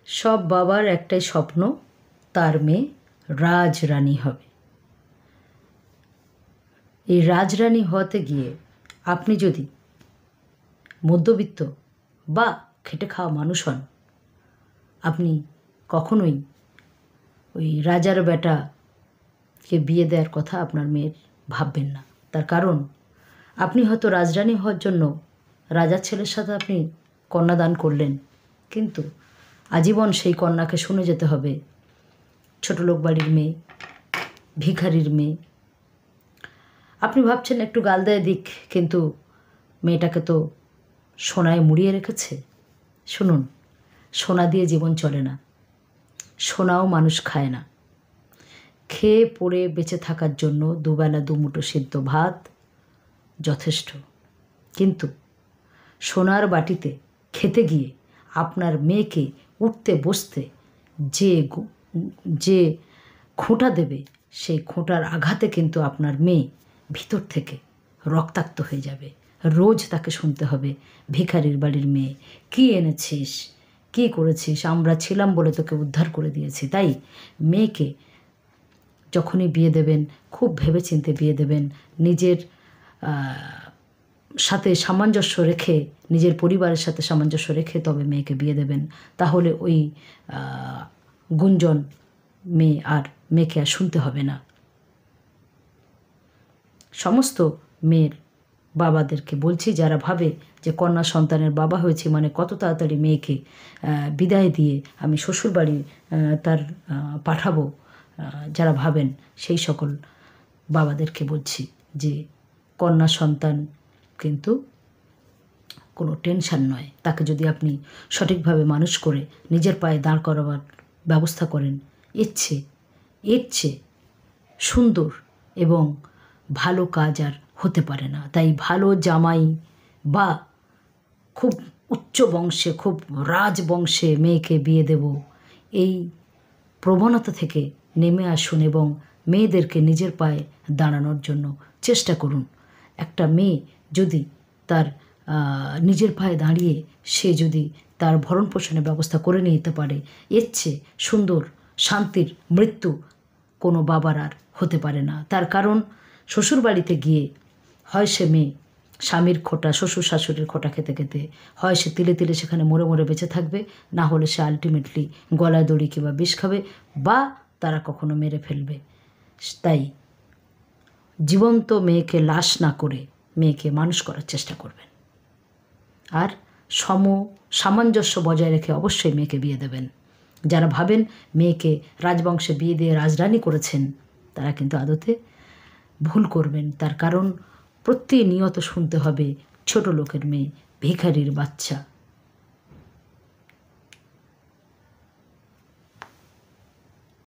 সব বাবার একটাই স্বপ্ন, তার মেয়ে রাজরানী হবে। এই রাজরানী হতে গিয়ে আপনি যদি মধ্যবিত্ত বা খেটে খাওয়া মানুষ হন, আপনি কখনোই ওই রাজার বেটাকে বিয়ে দেওয়ার কথা আপনার মেয়ের ভাববেন না। তার কারণ আপনি হয়তো রাজরানী হওয়ার জন্য রাজার ছেলের সাথে আপনি কন্যাদান করলেন, কিন্তু আজীবন সেই কন্যাকে শুনে যেতে হবে ছোটলোক বাড়ির মেয়ে, ভিখারির মেয়ে। আপনি ভাবছেন একটু গাল দেয় দিক, কিন্তু মেয়েটাকে তো সোনায় মুড়িয়ে রেখেছে। শুনুন, সোনা দিয়ে জীবন চলে না, সোনাও মানুষ খায় না। খেয়ে পড়ে বেঁচে থাকার জন্য দুবেলা দুমুঠো সিদ্ধ ভাত যথেষ্ট, কিন্তু সোনার বাটিতে খেতে গিয়ে আপনার মেয়েকে উঠতে বসতে যে খোঁটা দেবে, সেই খোঁটার আঘাতে কিন্তু আপনার মেয়ে ভিতর থেকে রক্তাক্ত হয়ে যাবে। রোজ তাকে শুনতে হবে, ভিখারির বাড়ির মেয়ে, কী এনেছিস, কী করেছিস, আমরা ছিলাম বলে তোকে উদ্ধার করে দিয়েছি। তাই মেয়েকে যখনই বিয়ে দেবেন খুব ভেবেচিন্তে বিয়ে দেবেন, নিজের সাথে সামঞ্জস্য রেখে, নিজের পরিবারের সাথে সামঞ্জস্য রেখে তবে মেয়েকে বিয়ে দেবেন। তাহলে ওই গুঞ্জন মেয়েকে আর শুনতে হবে না। সমস্ত মেয়ের বাবাদেরকে বলছি, যারা ভাবে যে কন্যা সন্তানের বাবা হয়েছে মানে কত তাড়াতাড়ি মেয়েকে বিদায় দিয়ে আমি শ্বশুরবাড়ি তার পাঠাবো, যারা ভাবেন সেই সকল বাবাদেরকে বলছি যে কন্যা সন্তান কিন্তু কোনো টেনশন নয়। তাকে যদি আপনি সঠিকভাবে মানুষ করে নিজের পায়ে দাঁড় করাবার ব্যবস্থা করেন, এর চেয়ে সুন্দর এবং ভালো কাজ আর হতে পারে না। তাই ভালো জামাই বা খুব উচ্চ বংশে, খুব রাজবংশে মেয়েকে বিয়ে দেব, এই প্রবণতা থেকে নেমে আসুন এবং মেয়েদেরকে নিজের পায়ে দাঁড়ানোর জন্য চেষ্টা করুন। একটা মেয়ে যদি তার নিজের পায়ে দাঁড়িয়ে সে যদি তার ভরণ পোষণের ব্যবস্থা করে নিতে পারে, এর চেয়ে সুন্দর শান্তির মৃত্যু কোনো বাবার আর হতে পারে না। তার কারণ শ্বশুরবাড়িতে গিয়ে হয় সে মেয়ে স্বামীর খোঁটা, শ্বশুর শাশুড়ির খোঁটা খেতে খেতে হয় সে তিলে তিলে সেখানে মরে মরে বেঁচে থাকবে, না হলে সে আলটিমেটলি গলায় দড়ি কিংবা বিষ খাবে বা তারা কখনো মেরে ফেলবে। তাই জীবন্ত মেয়েকে লাশ না করে মেয়েকে মানুষ করার চেষ্টা করবেন, আর সামঞ্জস্য বজায় রেখে অবশ্যই মেয়েকে বিয়ে দেবেন। যারা ভাবেন মেয়েকে রাজবংশে বিয়ে দিয়ে রাজরানী করেছেন, তারা কিন্তু আদতে ভুল করবেন। তার কারণ প্রতিনিয়ত শুনতে হবে ছোট লোকের মেয়ে, ভিখারির বাচ্চা,